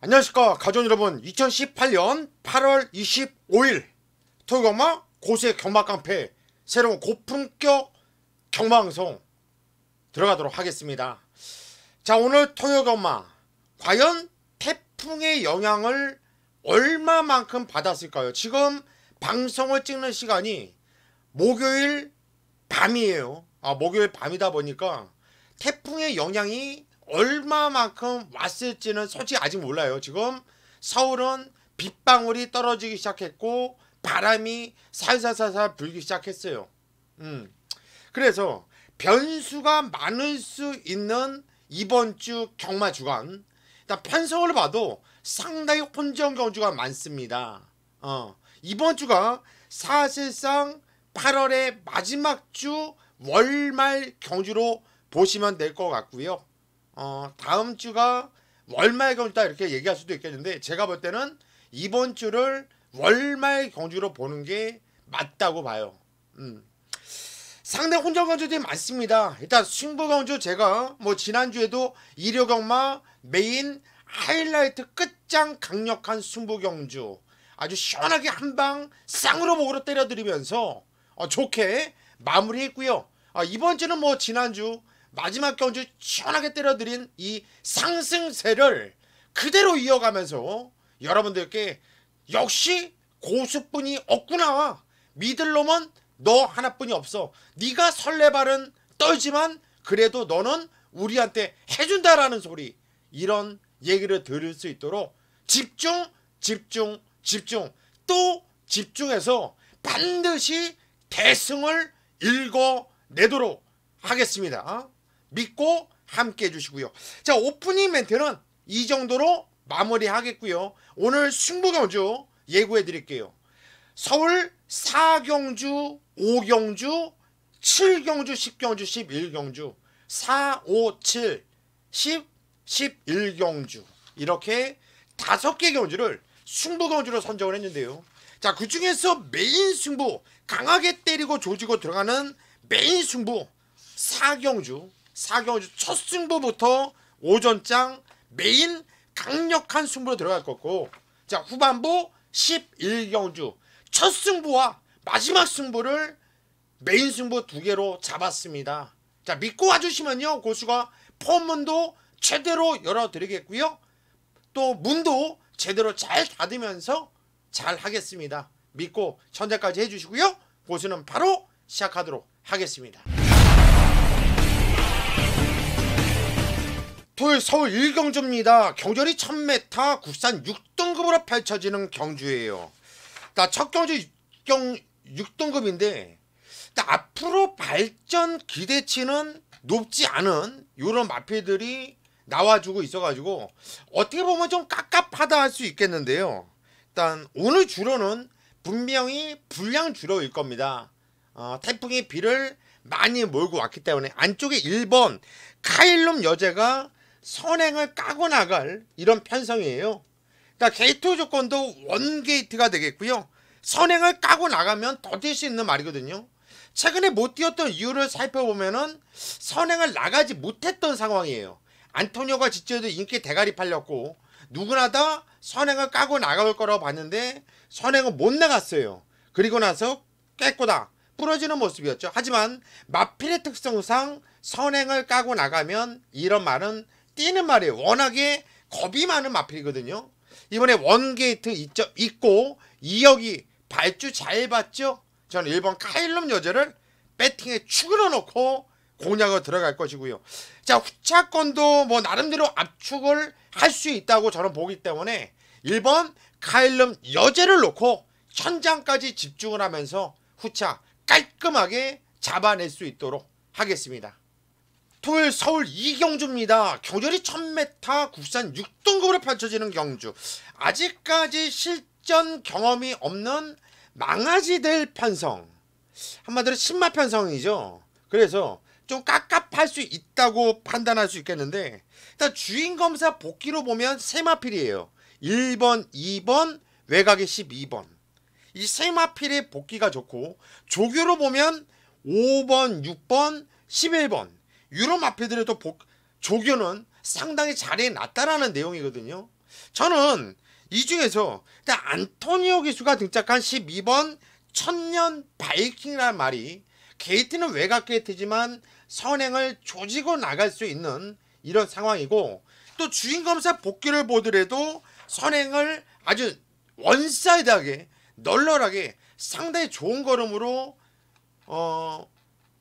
안녕하십니까 가족 여러분. 2018년 8월 25일 토요일경마 고수의 경마 깡패 새로운 고품격 경마방송 들어가도록 하겠습니다. 자, 오늘 토요일경마 과연 태풍의 영향을 얼마만큼 받았을까요? 지금 방송을 찍는 시간이 목요일 밤이에요. 목요일 밤이다 보니까 태풍의 영향이 얼마만큼 왔을지는 솔직히 아직 몰라요. 지금 서울은 빗방울이 떨어지기 시작했고 바람이 살살살살 불기 시작했어요. 그래서 변수가 많을 수 있는 이번 주 경마 주간, 일단 편성을 봐도 상당히 혼전 경주가 많습니다. 이번 주가 사실상 8월의 마지막 주 월말 경주로 보시면 될 것 같고요. 다음 주가 월말 경주다 이렇게 얘기할 수도 있겠는데, 제가 볼 때는 이번 주를 월말 경주로 보는 게 맞다고 봐요. 상당히 혼전 경주들이 많습니다. 일단 승부 경주, 제가 지난주에도 일요 경마 메인 하이라이트 끝장 강력한 승부 경주 아주 시원하게 한방 쌍으로 목으로 때려드리면서 좋게 마무리했고요. 이번 주는 지난주 마지막 경주 시원하게 때려드린 이 상승세를 그대로 이어가면서 여러분들께 역시 고수뿐이 없구나, 믿을 놈은 너 하나뿐이 없어, 네가 설레발은 떨지만 그래도 너는 우리한테 해준다라는 소리, 이런 얘기를 들을 수 있도록 집중 또 집중해서 반드시 대승을 읽어내도록 하겠습니다. 믿고 함께 해주시고요. 자, 오프닝 멘트는 이 정도로 마무리하겠고요. 오늘 승부경주 예고해 드릴게요. 서울 4경주, 5경주, 7경주, 10경주, 11경주, 4, 5, 7, 10, 11경주 이렇게 5개 경주를 승부경주로 선정을 했는데요. 자, 그 중에서 메인 승부, 강하게 때리고 조지고 들어가는 메인 승부 4경주 첫 승부부터 오전장 메인 강력한 승부로 들어갈 거고, 자, 후반부 11경주 첫 승부와 마지막 승부를 메인 승부 2개로 잡았습니다. 자, 믿고 와주시면요, 고수가 폰문도 제대로 열어드리겠고요, 또 문도 제대로 잘 닫으면서 잘 하겠습니다. 믿고 전달까지 해주시고요, 고수는 바로 시작하도록 하겠습니다. 토요일 서울 1경주입니다. 경절이 1000m 국산 6등급으로 펼쳐지는 경주예요. 첫 경주 6등급인데 앞으로 발전 기대치는 높지 않은 이런 마필들이 나와주고 있어가지고 어떻게 보면 좀 깝깝하다 할 수 있겠는데요. 일단 오늘 주로는 분명히 불량 주로일 겁니다. 태풍이 비를 많이 몰고 왔기 때문에 안쪽에 1번 카일룸 여제가 선행을 까고 나갈 이런 편성이에요. 그러니까 게이트 조건도 원게이트가 되겠고요. 선행을 까고 나가면 더 뛸 수 있는 말이거든요. 최근에 못 뛰었던 이유를 살펴보면은 선행을 나가지 못했던 상황이에요. 안토니오가 직전에도 인기 대가리 팔렸고 누구나 다 선행을 까고 나갈 거라고 봤는데 선행은 못 나갔어요. 그리고 나서 깨꼬다 부러지는 모습이었죠. 하지만 마필의 특성상 선행을 까고 나가면 이런 말은 뛰는 말이에요. 워낙에 겁이 많은 마필이거든요. 이번에 원게이트 있고 2역이 발주 잘 봤죠. 저는 1번 카일룸 여제를 배팅에 축으로 놓고 공략을 들어갈 것이고요. 자, 후차권도 나름대로 압축을 할 수 있다고 저는 보기 때문에 1번 카일룸 여제를 놓고 현장까지 집중을 하면서 후차 깔끔하게 잡아낼 수 있도록 하겠습니다. 토요일 서울 2경주입니다. 경절이 1000m 국산 6등급으로 펼쳐지는 경주. 아직까지 실전 경험이 없는 망아지들 편성, 한마디로 신마 편성이죠. 그래서 좀 깝깝할 수 있다고 판단할 수 있겠는데, 일단 주인검사 복귀로 보면 세 마필이에요. 1번, 2번, 외곽의 12번. 이 세 마필의 복귀가 좋고, 조교로 보면 5번, 6번, 11번. 유럽 마필들의 조교는 상당히 잘해놨다라는 내용이거든요. 저는 이 중에서 일단 안토니오 기수가 등짝한 12번 천년 바이킹이라는 말이 게이트는 외곽 게이트지만 선행을 조지고 나갈 수 있는 이런 상황이고, 또 주인검사 복귀를 보더라도 선행을 아주 원사이드하게 널널하게 상당히 좋은 걸음으로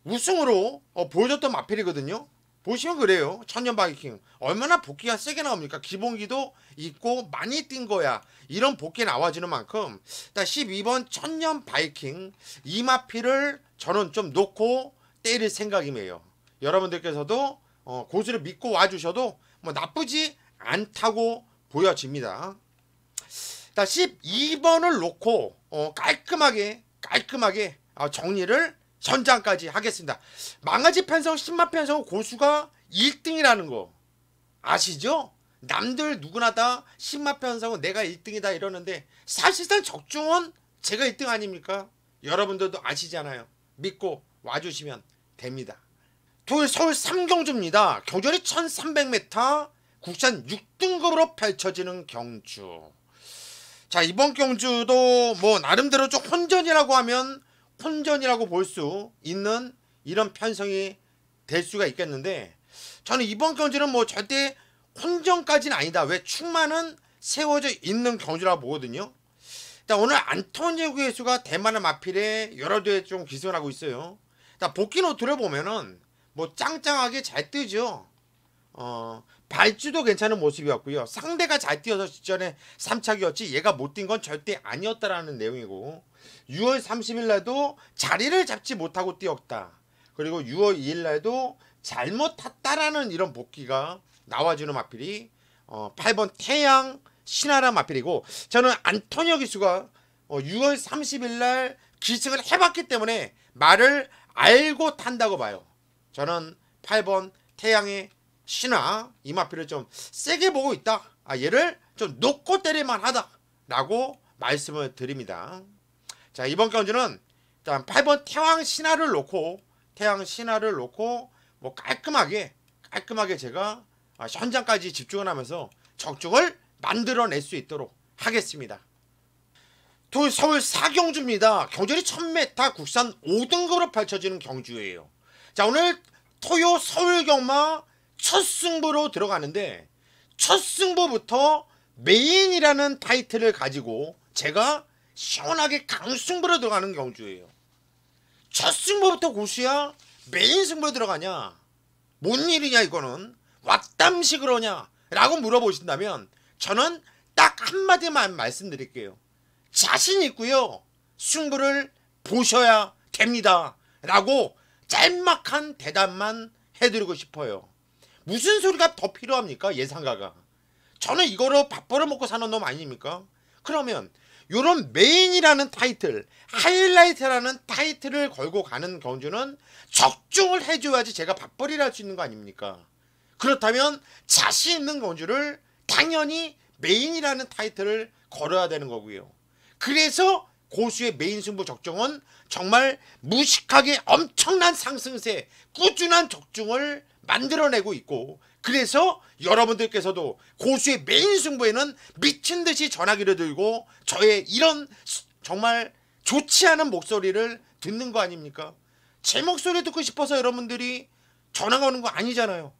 우승으로 보여줬던 마필이거든요. 보시면 그래요. 천년 바이킹 얼마나 복귀가 세게 나옵니까? 기본기도 있고 많이 뛴 거야. 이런 복귀 나와주는 만큼 12번 천년 바이킹 이 마필을 저는 좀 놓고 때릴 생각이에요. 여러분들께서도 고수를 믿고 와주셔도 뭐 나쁘지 않다고 보여집니다. 12번을 놓고 깔끔하게 정리를 전장까지 하겠습니다. 망아지 편성 10만 편성 고수가 1등이라는 거 아시죠? 남들 누구나 다 10만 편성은 내가 1등이다 이러는데 사실상 적중은 제가 1등 아닙니까? 여러분들도 아시잖아요. 믿고 와주시면 됩니다. 토요일 서울 3경주입니다. 경주는 1300m 국산 6등급으로 펼쳐지는 경주. 자, 이번 경주도 뭐 나름대로 좀 혼전이라고 하면 혼전이라고 볼 수 있는 이런 편성이 될 수가 있겠는데, 저는 이번 경주는 뭐 절대 혼전까지는 아니다. 왜 축마는 세워져 있는 경주라고 보거든요. 일단 오늘 안토니오 기수가 대만의 마필에 여러 대회 좀 기승을 하고 있어요. 일단 복귀 노트를 보면은 뭐 짱짱하게 잘 뜨죠. 발주도 괜찮은 모습이었고요. 상대가 잘 뛰어서 직전에 3착이었지 얘가 못 뛴 건 절대 아니었다라는 내용이고, 6월 30일 날도 자리를 잡지 못하고 뛰었다. 그리고 6월 2일 날도 잘못 탔다라는 이런 복귀가 나와주는 마필이 8번 태양 신하라 마필이고, 저는 안토니오 기수가 6월 30일 날 기승을 해봤기 때문에 말을 알고 탄다고 봐요. 저는 8번 태양의 신하 이 마필을 좀 세게 보고 있다. 얘를 좀 놓고 때릴만 하다 라고 말씀을 드립니다. 자, 이번 경주는 일단 8번 태양 신하를 놓고 뭐 깔끔하게 제가 현장까지 집중을 하면서 적중을 만들어낼 수 있도록 하겠습니다. 토요일 서울 4경주입니다. 경주는 1000m 국산 5등급으로 펼쳐지는 경주예요. 자, 오늘 토요 서울 경마 첫 승부로 들어가는데, 첫 승부부터 메인이라는 타이틀을 가지고 제가 시원하게 강승부로 들어가는 경주예요. 첫 승부부터 고수야 메인 승부로 들어가냐, 뭔 일이냐, 이거는 왓담시 그러냐 라고 물어보신다면 저는 딱 한마디만 말씀드릴게요. 자신 있고요, 승부를 보셔야 됩니다 라고 짤막한 대답만 해드리고 싶어요. 무슨 소리가 더 필요합니까? 예상가가. 저는 이거로 밥 벌어 먹고 사는 놈 아닙니까? 그러면 요런 메인이라는 타이틀, 하이라이트라는 타이틀을 걸고 가는 경주는 적중을 해줘야지 제가 밥벌이를 할 수 있는 거 아닙니까? 그렇다면 자신 있는 경주를 당연히 메인이라는 타이틀을 걸어야 되는 거고요. 그래서 고수의 메인 승부 적중은 정말 무식하게 엄청난 상승세, 꾸준한 적중을 만들어내고 있고, 그래서 여러분들께서도 고수의 메인 승부에는 미친듯이 전화기를 들고 저의 이런 정말 좋지 않은 목소리를 듣는 거 아닙니까? 제 목소리 듣고 싶어서 여러분들이 전화가 오는 거 아니잖아요.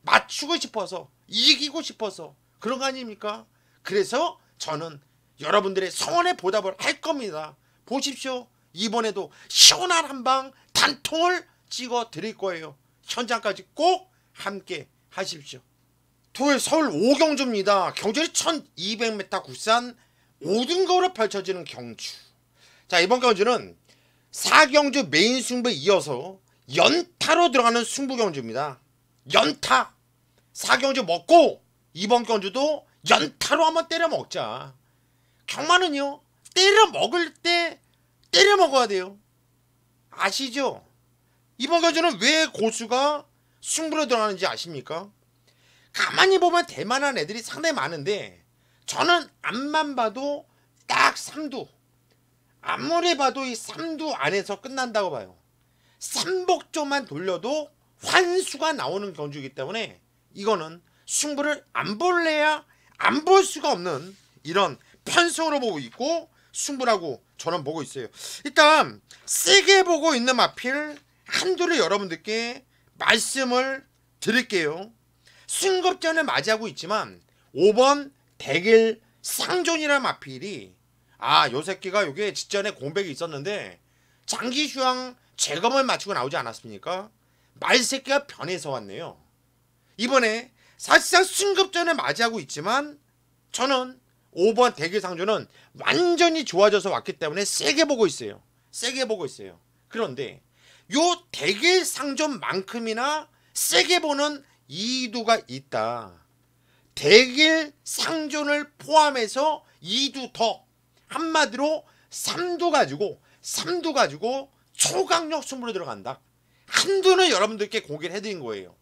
맞추고 싶어서, 이기고 싶어서 그런 거 아닙니까? 그래서 저는 여러분들의 성원에 보답을 할 겁니다. 보십시오. 이번에도 시원한 한방 단통을 찍어 드릴 거예요. 현장까지 꼭 함께 하십시오. 토요일 서울 5경주입니다. 경주는 1200m 국산 5등급으로 펼쳐지는 경주. 자, 이번 경주는 4경주 메인 승부에 이어서 연타로 들어가는 승부 경주입니다. 연타. 4경주 먹고 이번 경주도 연타로 한번 때려 먹자. 경마는요, 때려 먹을 때 때려 먹어야 돼요. 아시죠? 이번 경주는 왜 고수가 승부로 들어가는지 아십니까? 가만히 보면 대만한 애들이 상당히 많은데 저는 앞만 봐도 딱 3두, 아무리 봐도 이 3두 안에서 끝난다고 봐요. 삼복조만 돌려도 환수가 나오는 경주이기 때문에 이거는 승부를 안 볼래야 안 볼 수가 없는 이런 편성으로 보고 있고 승부라고 저는 보고 있어요. 일단 세게 보고 있는 마필 한두를 여러분들께 말씀을 드릴게요. 승급전을 맞이하고 있지만 5번 대길 상존이라는 마필이 요 새끼가 요게 직전에 공백이 있었는데 장기 휴양 재검을 마치고 나오지 않았습니까? 말새끼가 변해서 왔네요. 이번에 사실상 승급전을 맞이하고 있지만 저는 5번 대길 상존은 완전히 좋아져서 왔기 때문에 세게 보고 있어요. 세게 보고 있어요. 그런데 요 대길 상존만큼이나 세게 보는 이두가 있다. 대길 상존을 포함해서 2두 더, 한마디로 3두 가지고 초강력 승부로 들어간다. 한두는 여러분들께 공개를 해드린 거예요.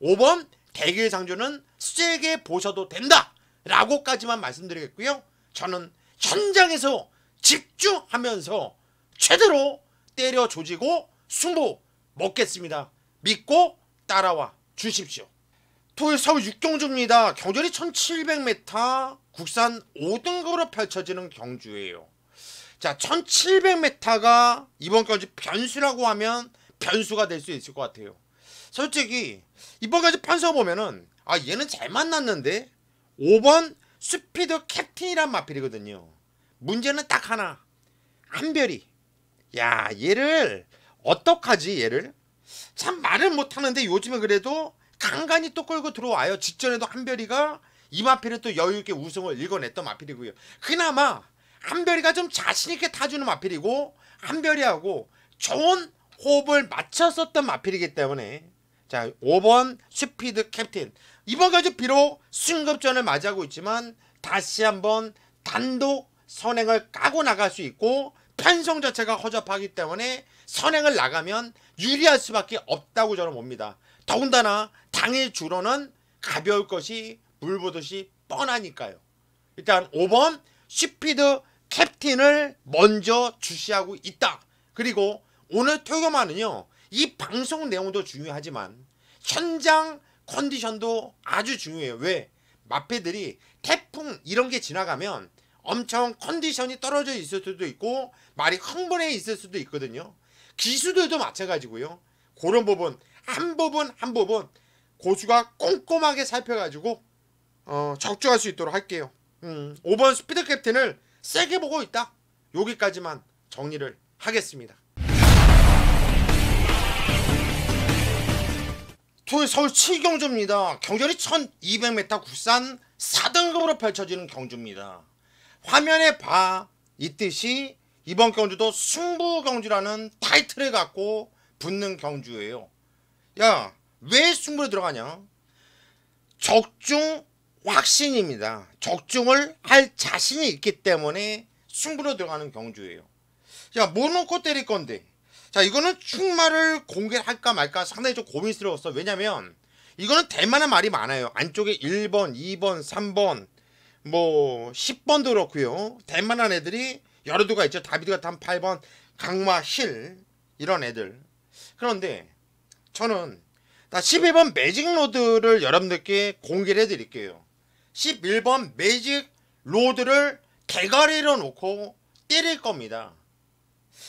5번 대길 상존은 세게 보셔도 된다 라고까지만 말씀드리겠고요. 저는 현장에서 집중하면서 최대로 때려 조지고 승부 먹겠습니다. 믿고 따라와 주십시오. 토요일 서울 6경주입니다. 경전이 1700m, 국산 5등급으로 펼쳐지는 경주예요. 자, 1700m가 이번 경주 변수라고 하면 변수가 될 수 있을 것 같아요. 솔직히 이번 경주 편서 보면은 얘는 잘 만났는데 5번 스피드 캡틴이란 마필이거든요. 문제는 딱 하나, 한별이. 야, 얘를 어떡하지? 얘를 참 말을 못하는데 요즘에 그래도 간간히 또 끌고 들어와요. 직전에도 한별이가 이 마필은 또 여유있게 우승을 읽어냈던 마필이고요. 그나마 한별이가 좀 자신있게 타주는 마필이고 한별이하고 좋은 호흡을 맞췄었던 마필이기 때문에 자, 5번 스피드 캡틴 이번 경주 비록 승급전을 맞이하고 있지만 다시 한번 단독 선행을 까고 나갈 수 있고 편성 자체가 허접하기 때문에 선행을 나가면 유리할 수밖에 없다고 저는 봅니다. 더군다나 당일 주로는 가벼울 것이 물 보듯이 뻔하니까요. 일단 5번 스피드 캡틴을 먼저 주시하고 있다. 그리고 오늘 토요일만은요, 이 방송 내용도 중요하지만 현장 컨디션도 아주 중요해요. 왜? 마패들이 태풍 이런 게 지나가면 엄청 컨디션이 떨어져 있을 수도 있고 말이 흥분해 있을 수도 있거든요. 기수들도 마찬가지고요. 그런 부분 한 부분 고수가 꼼꼼하게 살펴가지고 적중할 수 있도록 할게요. 5번 스피드 캡틴을 세게 보고 있다. 여기까지만 정리를 하겠습니다. 토요일 서울 7경주입니다. 경전이 1200m 국산 4등급으로 펼쳐지는 경주입니다. 화면에 봐 있듯이 이번 경주도 승부경주라는 타이틀을 갖고 붙는 경주예요. 야, 왜 승부로 들어가냐? 적중 확신입니다. 적중을 할 자신이 있기 때문에 승부로 들어가는 경주예요. 자, 뭐 놓고 때릴 건데? 자, 이거는 충말을 공개할까 말까 상당히 좀 고민스러웠어. 왜냐면 이거는 대만한 말이 많아요. 안쪽에 1번, 2번, 3번, 뭐 10번도 그렇고요. 대만한 애들이 여러 두가 있죠. 다비드가 탄 8번, 강마, 힐 이런 애들. 그런데 저는 11번 매직 로드를 여러분들께 공개를 해드릴게요. 11번 매직 로드를 대가리로 놓고 때릴 겁니다.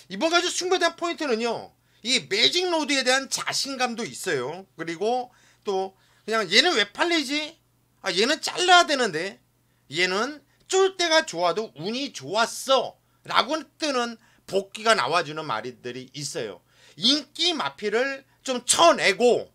이번 가지 승부에 대한 포인트는요, 이 매직 로드에 대한 자신감도 있어요. 그리고 또 그냥 얘는 왜 팔리지? 얘는 잘라야 되는데 얘는 쫄 때가 좋아도 운이 좋았어 라고 뜨는 복귀가 나와주는 말들이 있어요. 인기 마피를 좀 쳐내고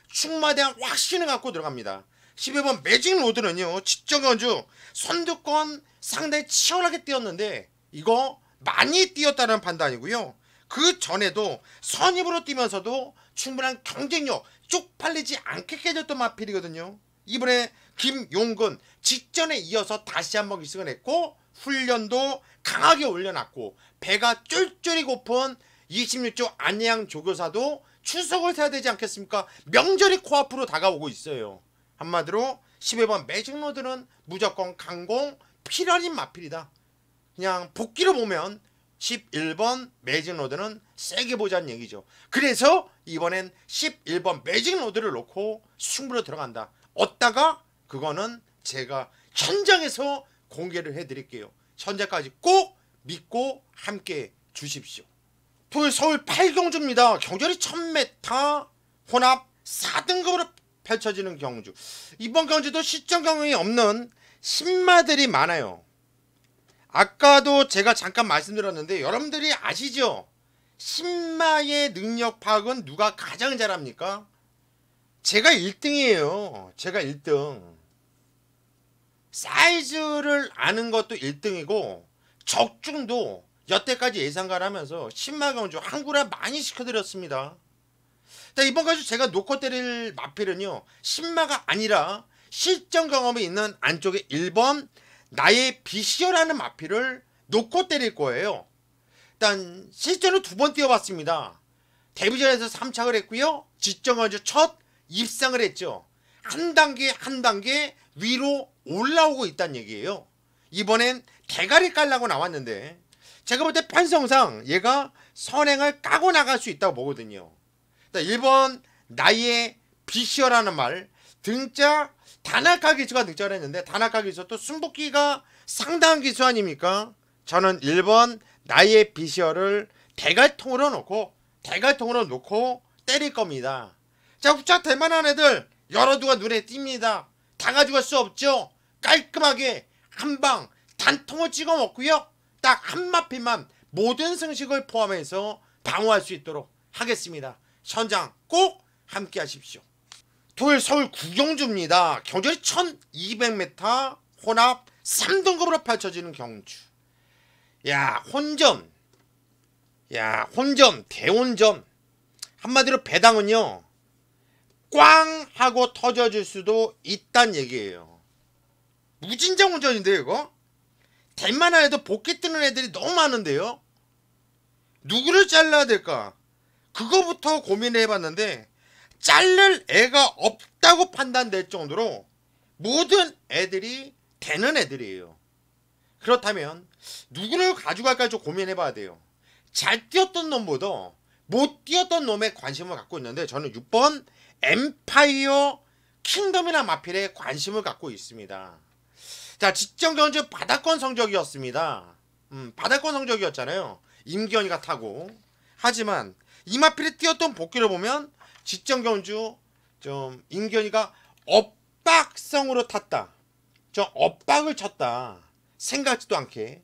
충마에 대한 확신을 갖고 들어갑니다. 12번 매직 로드는요, 직전 경주 선두권 상당히 치열하게 뛰었는데 이거 많이 뛰었다는 판단이고요. 그 전에도 선입으로 뛰면서도 충분한 경쟁력, 쪽팔리지 않게 깨졌던 마필이거든요. 이번에 김용근 직전에 이어서 다시 한번 기승을 했고 훈련도 강하게 올려놨고 배가 쫄쫄이 고픈 26조 안양 조교사도 추석을 세야 되지 않겠습니까? 명절이 코앞으로 다가오고 있어요. 한마디로 12번 매직로드는 무조건 강공 필연인 마필이다. 그냥 복귀로 보면 11번 매직로드는 세게 보자는 얘기죠. 그래서 이번엔 11번 매직로드를 놓고 승부로 들어간다. 얻다가 그거는 제가 현장에서 공개를 해드릴게요. 현장까지 꼭 믿고 함께 주십시오. 토요일 서울 8경주입니다. 경주리 1000m 혼합 4등급으로 펼쳐지는 경주. 이번 경주도 시점 경험이 없는 신마들이 많아요. 아까도 제가 잠깐 말씀드렸는데 여러분들이 아시죠? 신마의 능력 파악은 누가 가장 잘합니까? 제가 1등이에요. 제가 1등. 사이즈를 아는 것도 1등이고 적중도 여태까지 예상가를 하면서 신마 경주 한구라 많이 시켜드렸습니다. 자, 이번 경주 제가 놓고 때릴 마필은요, 신마가 아니라 실전 경험이 있는 안쪽에 1번 나의 비시어라는 마필을 놓고 때릴 거예요. 일단 실전을 2번 뛰어봤습니다. 데뷔전에서 3착을 했고요. 지정 경주 첫 입상을 했죠. 한 단계 한 단계 위로 올라오고 있다는 얘기예요. 이번엔 대가리 깔라고 나왔는데 제가 볼 때 판성상 얘가 선행을 까고 나갈 수 있다고 보거든요. 1번 나의 비시어라는 말, 등자 단학가 기수가 등장을 했는데 단학가 기수 또 순복기가 상당한 기수 아닙니까? 저는 1번 나의 비시어를 대갈통으로 놓고 때릴 겁니다. 자, 후차 대만한 애들 열어두가 눈에 띕니다. 다 가져갈 수 없죠. 깔끔하게 한방 단통을 찍어 먹고요. 딱 한 마필만 모든 승식을 포함해서 방어할 수 있도록 하겠습니다. 현장 꼭 함께 하십시오. 토요일 서울 구경주입니다. 경주리 1200m 혼합 3등급으로 펼쳐지는 경주. 야, 혼전, 대혼전. 한마디로 배당은요, 꽝 하고 터져질 수도 있단 얘기예요. 무진장 혼전인데요, 이거? 대만한 애도 복귀 뜨는 애들이 너무 많은데요. 누구를 잘라야 될까? 그거부터 고민을 해봤는데 자를 애가 없다고 판단될 정도로 모든 애들이 되는 애들이에요. 그렇다면 누구를 가져갈까 좀 고민해봐야 돼요. 잘 뛰었던 놈보다 못 뛰었던 놈에 관심을 갖고 있는데 저는 6번 엠파이어 킹덤이나 마필에 관심을 갖고 있습니다. 자, 직전 경주 바닥권 성적이었습니다. 바닥권 성적이었잖아요. 임기현이가 타고. 하지만 이 마필에 뛰었던 복귀를 보면 직전 경주 좀 임기현이가 엇박성으로 탔다. 좀 엇박을 쳤다. 생각지도 않게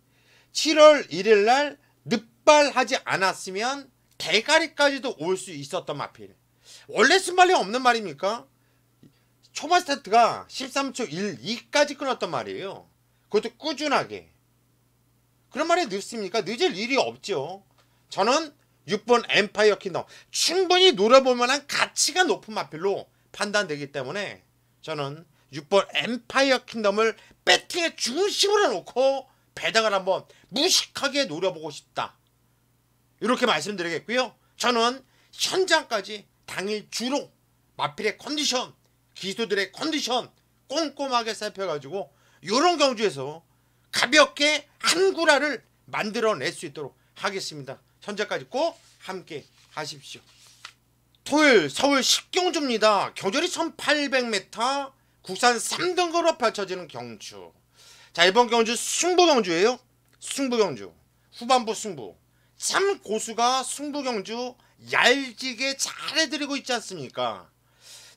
7월 1일날 늑발하지 않았으면 대가리까지도 올 수 있었던 마필. 원래 순발이 없는 말입니까? 초반 스타트가 13초 12까지 끊었던 말이에요. 그것도 꾸준하게. 그런 말이 늦습니까? 늦을 일이 없죠. 저는 6번 엠파이어 킹덤 충분히 노려볼 만한 가치가 높은 마필로 판단되기 때문에 저는 6번 엠파이어 킹덤을 배팅의 중심으로 놓고 배당을 한번 무식하게 노려보고 싶다. 이렇게 말씀드리겠고요. 저는 현장까지 당일 주로 마필의 컨디션, 기수들의 컨디션 꼼꼼하게 살펴가지고 요런 경주에서 가볍게 한 구라를 만들어낼 수 있도록 하겠습니다. 현재까지 꼭 함께 하십시오. 토요일 서울 10경주입니다. 경주리 1800m 국산 3등급으로 펼쳐지는 경주. 자, 이번 경주 승부경주예요. 승부경주. 후반부 승부. 참 고수가 승부경주 얄지게 잘해드리고 있지 않습니까?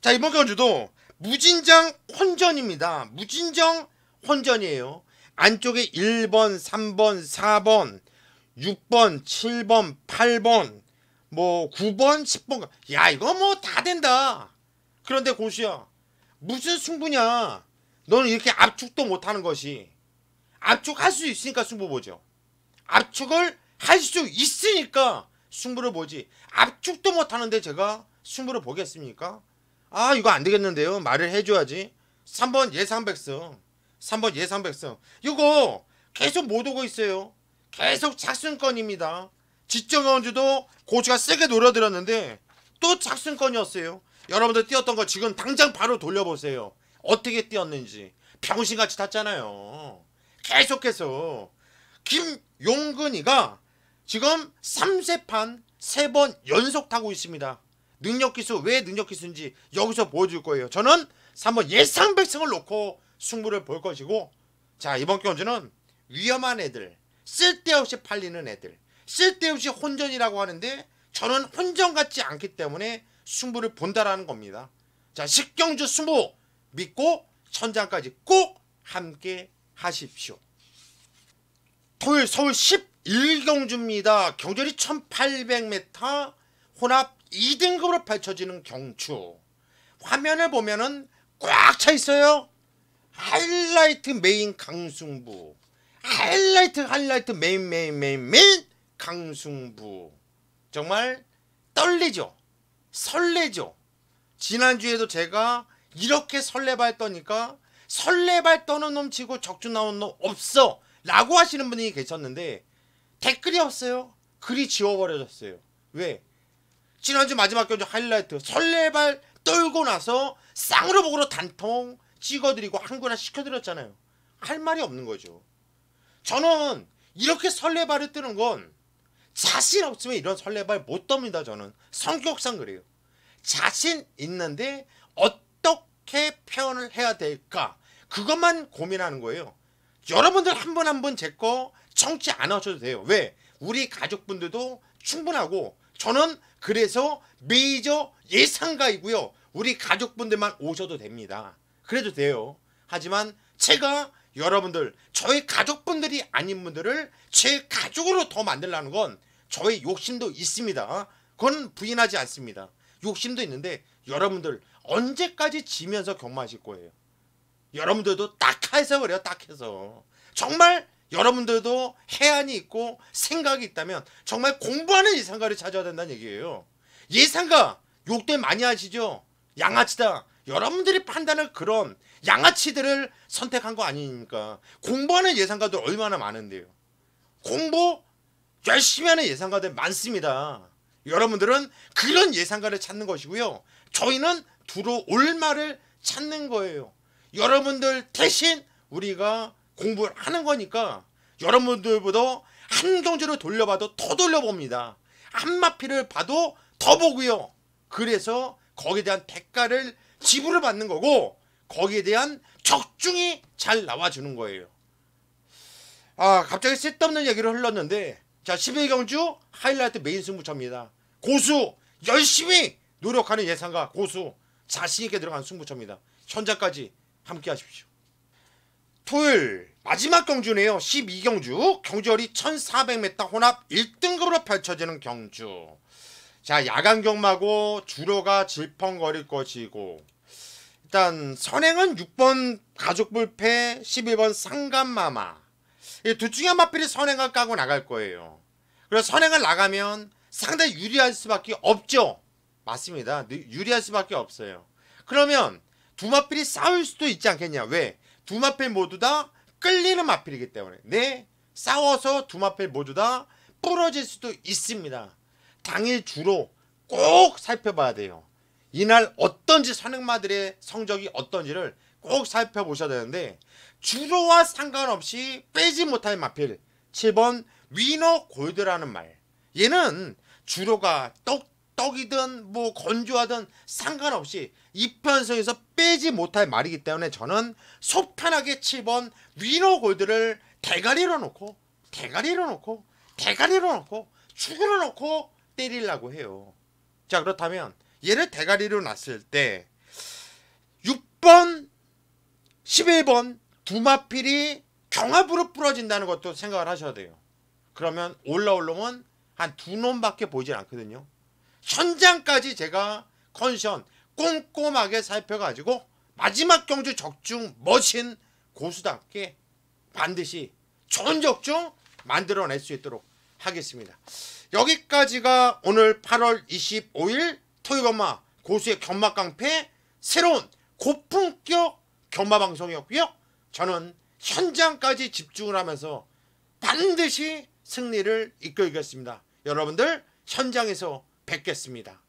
자, 이번 경주도 무진장 혼전입니다. 무진장 혼전이에요. 안쪽에 1번, 3번, 4번, 6번, 7번, 8번, 뭐 9번, 10번. 야, 이거 뭐 다 된다. 그런데 고수야, 무슨 승부냐? 너는 이렇게 압축도 못하는 것이. 압축할 수 있으니까 승부 보죠. 압축을 할 수 있으니까 승부를 보지. 압축도 못하는데 제가 승부를 보겠습니까? 아, 이거 안 되겠는데요. 말을 해줘야지. 3번 예상백승. 3번 예상백승. 이거 계속 못 오고 있어요. 계속 착승권입니다. 지정원주도 고추가 세게 노려들었는데 또 착승권이었어요. 여러분들 뛰었던 거 지금 당장 바로 돌려보세요. 어떻게 뛰었는지. 병신같이 탔잖아요. 계속해서 김용근이가 지금 3세판 3번 연속 타고 있습니다. 능력기수, 왜 능력기수인지 여기서 보여줄 거예요. 저는 3번 예상백승을 놓고 승부를 볼 것이고, 자, 이번 경주는 위험한 애들, 쓸데없이 팔리는 애들, 쓸데없이 혼전이라고 하는데 저는 혼전 같지 않기 때문에 승부를 본다라는 겁니다. 자, 10경주 승부 믿고 천장까지 꼭 함께 하십시오. 토요일 서울 11경주입니다. 경절이 1800m, 혼합 2등급으로 펼쳐지는 경주. 화면을 보면은 꽉 차 있어요. 하이라이트 메인 강승부. 하이라이트 메인 강승부. 정말 떨리죠. 설레죠. 지난주에도 제가 이렇게 설레발 떠니까 설레발 떠는 놈 치고 적중 나온 놈 없어 라고 하시는 분이 계셨는데 댓글이 없어요. 글이 지워버려졌어요. 왜? 지난주 마지막 경주 하이라이트 설레발 떨고 나서 쌍으로 복으로 단통 찍어드리고 한구나 시켜드렸잖아요. 할 말이 없는 거죠. 저는 이렇게 설레발을 뜨는 건 자신 없으면 이런 설레발 못 떱니다. 저는 성격상 그래요. 자신 있는데 어떻게 표현을 해야 될까, 그것만 고민하는 거예요. 여러분들 한 분 한 분 제 거 청취 안 하셔도 돼요. 왜? 우리 가족분들도 충분하고, 저는 그래서 메이저 예상가이고요. 우리 가족분들만 오셔도 됩니다. 그래도 돼요. 하지만 제가 여러분들, 저희 가족분들이 아닌 분들을 제 가족으로 더 만들려는 건 저의 욕심도 있습니다. 그건 부인하지 않습니다. 욕심도 있는데 여러분들 언제까지 지면서 경마하실 거예요? 여러분들도 딱해서 그래요. 딱해서. 정말 여러분들도 해안이 있고 생각이 있다면 정말 공부하는 예상가를 찾아야 된다는 얘기예요. 예상가 욕들 많이 하시죠? 양아치다. 여러분들이 판단할 그런 양아치들을 선택한 거 아닙니까? 공부하는 예상가들 얼마나 많은데요. 공부 열심히 하는 예상가들 많습니다. 여러분들은 그런 예상가를 찾는 것이고요. 저희는 들어올 말을 찾는 거예요. 여러분들 대신 우리가 공부를 하는 거니까 여러분들보다 한 경주를 돌려봐도 더 돌려봅니다. 한 마피를 봐도 더 보고요. 그래서 거기에 대한 대가를 지불을 받는 거고, 거기에 대한 적중이 잘 나와주는 거예요. 아, 갑자기 쓸데없는 얘기를 흘렀는데, 자, 11경주 하이라이트 메인 승부처입니다. 고수 열심히 노력하는 예상가, 고수 자신있게 들어간 승부처입니다. 현장까지 함께 하십시오. 토요일 마지막 경주네요. 12경주 경주거리 1400m 혼합 1등급으로 펼쳐지는 경주. 자, 야간 경마고 주로가 질펑거릴 것이고, 일단 선행은 6번 가족불패, 11번 상감마마, 이 둘 중에 한 마필이 선행을 까고 나갈 거예요. 그래서 선행을 나가면 상당히 유리할 수밖에 없죠. 맞습니다. 유리할 수밖에 없어요. 그러면 두 마필이 싸울 수도 있지 않겠냐. 왜? 두 마필 모두 다 끌리는 마필이기 때문에. 네, 싸워서 두 마필 모두 다 부러질 수도 있습니다. 당일 주로 꼭 살펴봐야 돼요. 이날 어떤지, 선행마들의 성적이 어떤지를 꼭 살펴보셔야 되는데, 주로와 상관없이 빼지 못할 마필 7번 위너 골드라는 말. 얘는 주로가 떡이든 뭐 건조하든 상관없이 이편성에서 빼지 못할 말이기 때문에 저는 속편하게 7번 위너 골드를 대가리로 놓고 축으로 놓고 때리려고 해요. 자, 그렇다면 얘를 대가리로 놨을 때 6번 11번 두 마필이 경합으로 부러진다는 것도 생각을 하셔야 돼요. 그러면 올라올 놈은 한 두 놈밖에 보이질 않거든요. 현장까지 제가 컨디션 꼼꼼하게 살펴가지고 마지막 경주 적중 멋진 고수답게 반드시 좋은 적중 만들어낼 수 있도록 하겠습니다. 여기까지가 오늘 8월 25일 토요일경마 고수의 경마깡패 새로운 고품격 경마방송이었고요. 저는 현장까지 집중을 하면서 반드시 승리를 이끌겠습니다. 여러분들 현장에서 뵙겠습니다.